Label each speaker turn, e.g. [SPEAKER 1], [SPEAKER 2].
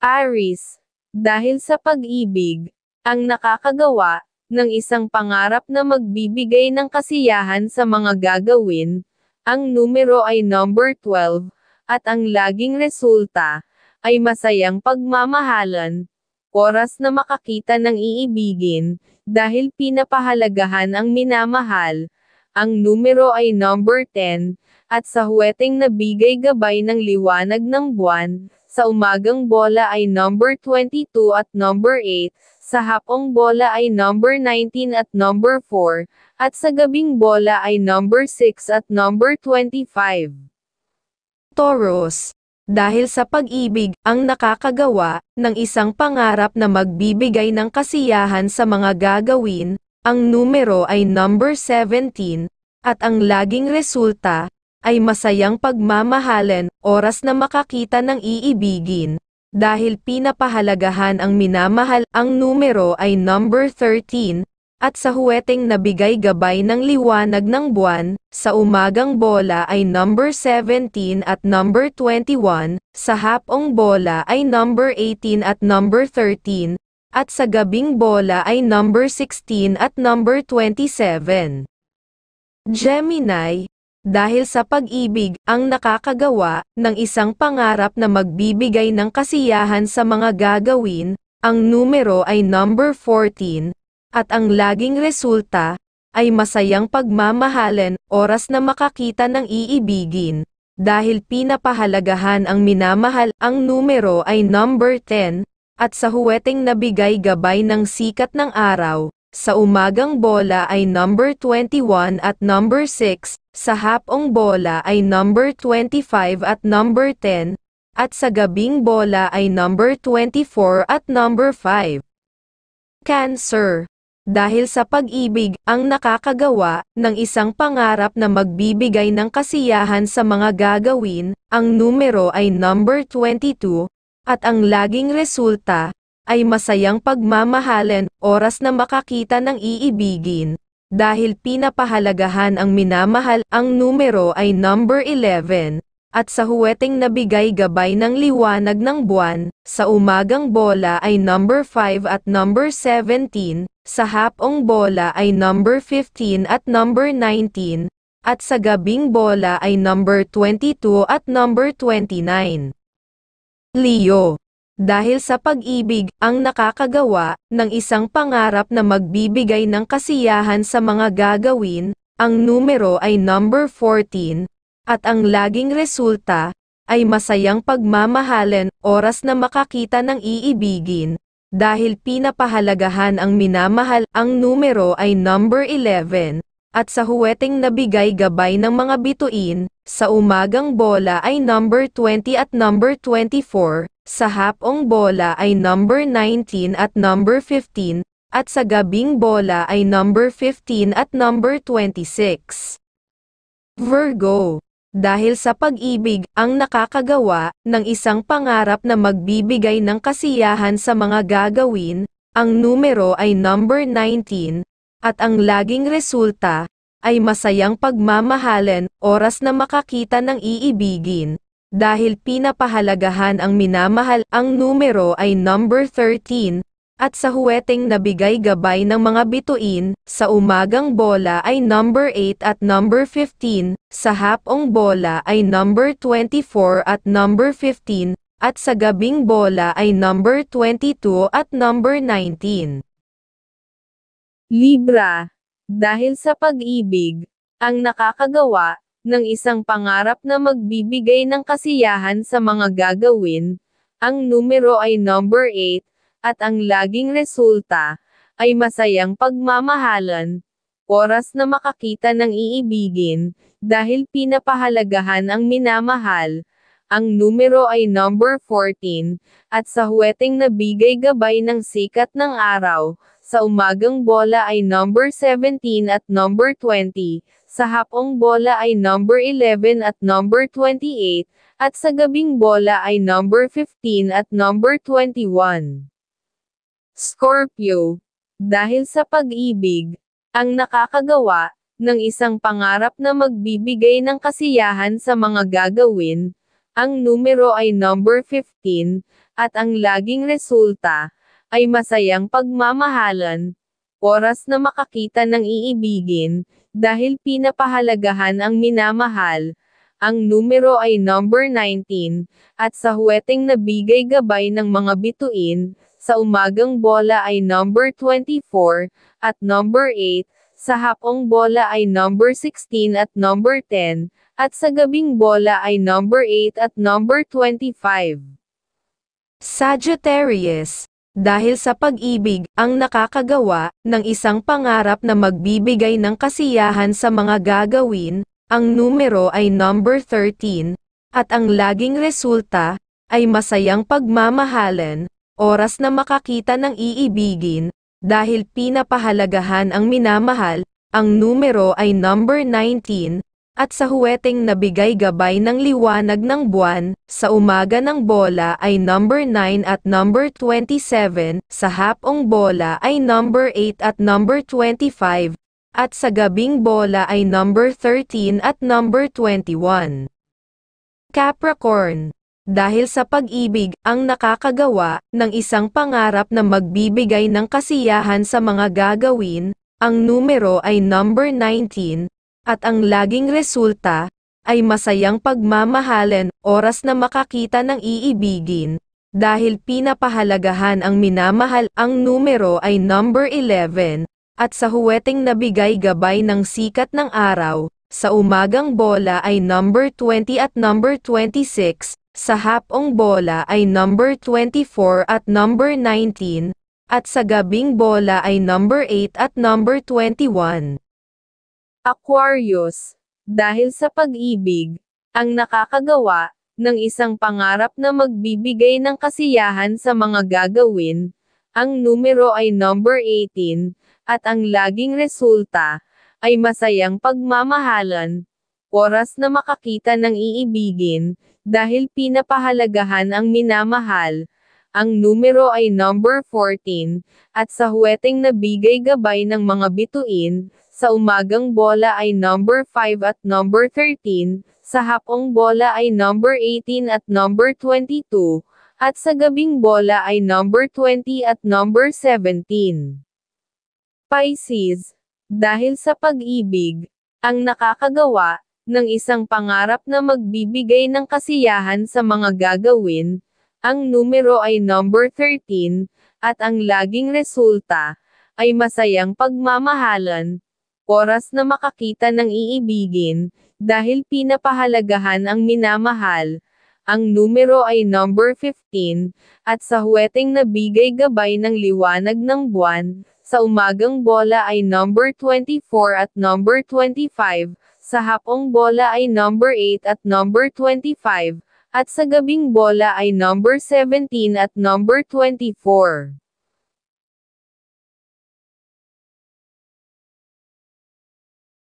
[SPEAKER 1] Aries, dahil sa pag-ibig, ang nakakagawa ng isang pangarap na magbibigay ng kasiyahan sa mga gagawin, ang numero ay number 12, at ang laging resulta ay masayang pagmamahalan, oras na makakita ng iibigin, dahil pinapahalagahan ang minamahal. Ang numero ay number 10, at sa huweteng nabigay gabay ng liwanag ng buwan, sa umagang bola ay number 22 at number 8, sa hapong bola ay number 19 at number 4, at sa gabing bola ay number 6 at number 25.
[SPEAKER 2] Taurus, dahil sa pag-ibig ang nakakagawa ng isang pangarap na magbibigay ng kasiyahan sa mga gagawin, ang numero ay number 17, at ang laging resulta ay masayang pagmamahalan, oras na makakita ng iibigin. Dahil pinapahalagahan ang minamahal, ang numero ay number 13, at sa huweteng nabigay gabay ng liwanag ng buwan, sa umagang bola ay number 17 at number 21, sa hapong bola ay number 18 at number 13, at sa gabing bola ay number 16 at number 27. Gemini, dahil sa pag-ibig ang nakakagawa ng isang pangarap na magbibigay ng kasiyahan sa mga gagawin, ang numero ay number 14, at ang laging resulta ay masayang pagmamahalan, oras na makakita ng iibigin. Dahil pinapahalagahan ang minamahal, ang numero ay number 10, at sa huweteng nabigay gabay ng sikat ng araw, sa umagang bola ay number 21 at number 6, sa hapong bola ay number 25 at number 10, at sa gabing bola ay number 24 at number 5. Cancer, dahil sa pag-ibig ang nakakagawa ng isang pangarap na magbibigay ng kasiyahan sa mga gagawin, ang numero ay number 22, at ang laging resulta ay masayang pagmamahalan, oras na makakita ng iibigin. Dahil pinapahalagahan ang minamahal, ang numero ay number 11, at sa huweteng nabigay gabay ng liwanag ng buwan, sa umagang bola ay number 5 at number 17, sa hapong bola ay number 15 at number 19, at sa gabing bola ay number 22 at number 29. Leo, dahil sa pag-ibig ang nakakagawa ng isang pangarap na magbibigay ng kasiyahan sa mga gagawin, ang numero ay number 14, at ang laging resulta ay masayang pagmamahalan, oras na makakita ng iibigin. Dahil pinapahalagahan ang minamahal, ang numero ay number 11, at sa huweteng nabigay gabay ng mga bituin, sa umagang bola ay number 20 at number 24, sa hapong bola ay number 19 at number 15, at sa gabing bola ay number 15 at number 26. Virgo, dahil sa pag-ibig ang nakakagawa ng isang pangarap na magbibigay ng kasiyahan sa mga gagawin, ang numero ay number 19, at ang laging resulta ay masayang pagmamahalan, oras na makakita ng iibigin. Dahil pinapahalagahan ang minamahal, ang numero ay number 13, at sa huweteng nabigay gabay ng mga bituin, sa umagang bola ay number 8 at number 15, sa hapong bola ay number 24 at number 15, at sa gabing bola ay number 22 at number 19.
[SPEAKER 1] Libra, dahil sa pag-ibig ang nakakagawa ng isang pangarap na magbibigay ng kasiyahan sa mga gagawin, ang numero ay number 8, at ang laging resulta ay masayang pagmamahalan, oras na makakita ng iibigin, dahil pinapahalagahan ang minamahal. Ang numero ay number 14, at sa huweteng nabigay gabay ng sikat ng araw, sa umagang bola ay number 17 at number 20, sa hapong bola ay number 11 at number 28, at sa gabing bola ay number 15 at number 21. Scorpio, dahil sa pag-ibig ang nakakagawa ng isang pangarap na magbibigay ng kasiyahan sa mga gagawin, ang numero ay number 15, at ang laging resulta, ay masayang pagmamahalan, oras na makakita ng iibigin, dahil pinapahalagahan ang minamahal, ang numero ay number 19, at sa huweteng nabigay gabay ng mga bituin, sa umagang bola ay number 24, at number 8, sa hapong bola ay number 16 at number 10, at sa gabing bola ay number 8 at number 25.
[SPEAKER 2] Sagittarius, dahil sa pag-ibig ang nakakagawa ng isang pangarap na magbibigay ng kasiyahan sa mga gagawin, ang numero ay number 13, at ang laging resulta ay masayang pagmamahalan, oras na makakita ng iibigin, dahil pinapahalagahan ang minamahal, ang numero ay number 19, at sa huweteng nabigay gabay ng liwanag ng buwan, sa umaga ng bola ay number 9 at number 27, sa hapong bola ay number 8 at number 25, at sa gabing bola ay number 13 at number 21. Capricorn, dahil sa pag-ibig ang nakakagawa ng isang pangarap na magbibigay ng kasiyahan sa mga gagawin, ang numero ay number 19, at ang laging resulta ay masayang pagmamahalan, oras na makakita ng iibigin, dahil pinapahalagahan ang minamahal, ang numero ay number 11, at sa huweteng nabigay gabay ng sikat ng araw, sa umagang bola ay number 20 at number 26, sa hapong bola ay number 24 at number 19, at sa gabing bola ay number 8 at number 21.
[SPEAKER 1] Aquarius, dahil sa pag-ibig, ang nakakagawa ng isang pangarap na magbibigay ng kasiyahan sa mga gagawin, ang numero ay number 18, at ang laging resulta ay masayang pagmamahalan, oras na makakita ng iibigin, dahil pinapahalagahan ang minamahal, ang numero ay number 14, at sa huweteng nabigay gabay ng mga bituin, sa umagang bola ay number 5 at number 13, sa hapong bola ay number 18 at number 22, at sa gabing bola ay number 20 at number 17. Pisces, dahil sa pag-ibig, ang nakakagawa ng isang pangarap na magbibigay ng kasiyahan sa mga gagawin, ang numero ay number 13, at ang laging resulta ay masayang pagmamahalan, oras na makakita ng iibigin, dahil pinapahalagahan ang minamahal, ang numero ay number 15, at sa huweteng nabigay gabay ng liwanag ng buwan, sa umagang bola ay number 24 at number 25, sa hapong bola ay number 8 at number 25, at sa gabing bola ay number 17 at number 24.